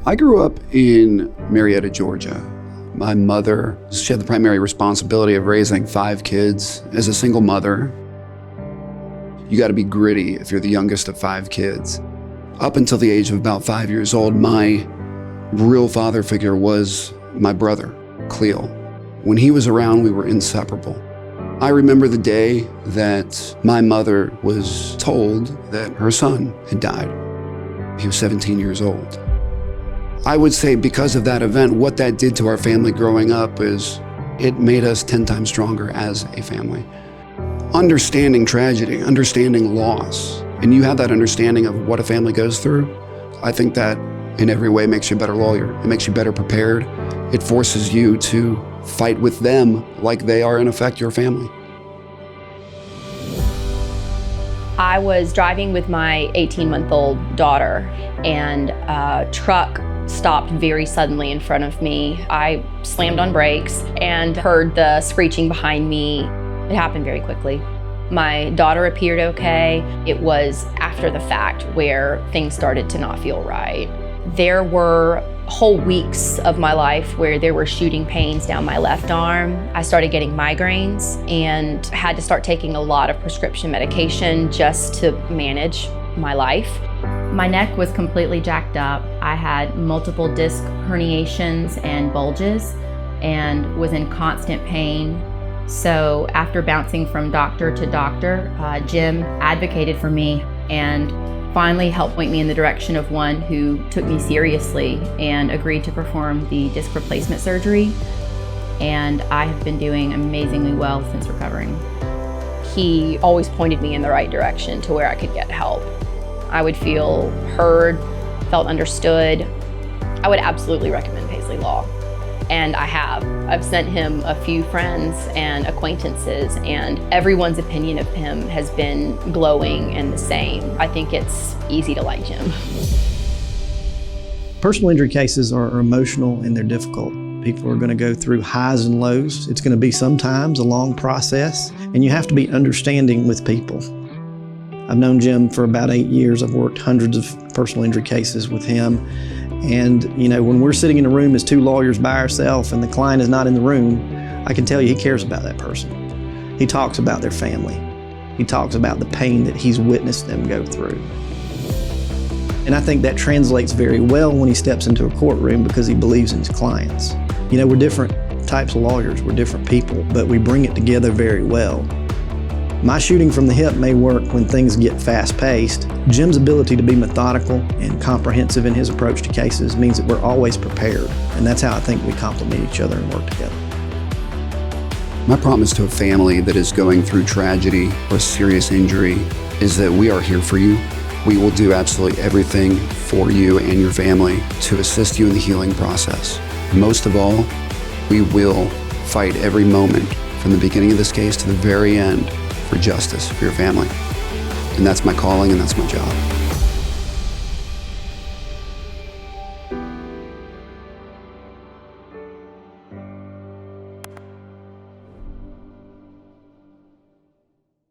I grew up in Marietta, Georgia. My mother, she had the primary responsibility of raising 5 kids. As a single mother, you gotta be gritty if you're the youngest of 5 kids. Up until the age of about 5 years old, my real father figure was my brother, Cleo. When he was around, we were inseparable. I remember the day that my mother was told that her son had died. He was 17 years old. I would say because of that event, what that did to our family growing up is it made us 10 times stronger as a family. Understanding tragedy, understanding loss, and you have that understanding of what a family goes through, I think that in every way makes you a better lawyer. It makes you better prepared. It forces you to fight with them like they are, in effect, your family. I was driving with my 18-month-old daughter, and a truck stopped very suddenly in front of me. I slammed on brakes and heard the screeching behind me. It happened very quickly. My daughter appeared okay. It was after the fact where things started to not feel right. There were whole weeks of my life where there were shooting pains down my left arm. I started getting migraines and had to start taking a lot of prescription medication just to manage my life. My neck was completely jacked up. I had multiple disc herniations and bulges and was in constant pain. So after bouncing from doctor to doctor, Jim advocated for me and finally helped point me in the direction of one who took me seriously and agreed to perform the disc replacement surgery. And I have been doing amazingly well since recovering. He always pointed me in the right direction to where I could get help. I would feel heard, felt understood. I would absolutely recommend Paisley Law. And I have. I've sent him a few friends and acquaintances, and everyone's opinion of him has been glowing and the same. I think it's easy to like Jim. Personal injury cases are emotional and they're difficult. People are going to go through highs and lows. It's going to be sometimes a long process, and you have to be understanding with people. I've known Jim for about 8 years. I've worked hundreds of personal injury cases with him. And you know, when we're sitting in a room as 2 lawyers by ourselves and the client is not in the room, I can tell you he cares about that person. He talks about their family. He talks about the pain that he's witnessed them go through. And I think that translates very well when he steps into a courtroom because he believes in his clients. You know, we're different types of lawyers, we're different people, but we bring it together very well. My shooting from the hip may work when things get fast-paced. Jim's ability to be methodical and comprehensive in his approach to cases means that we're always prepared, and that's how I think we complement each other and work together. My promise to a family that is going through tragedy or serious injury is that we are here for you. We will do absolutely everything for you and your family to assist you in the healing process. Most of all, we will fight every moment from the beginning of this case to the very end for justice for your family. And that's my calling and that's my job.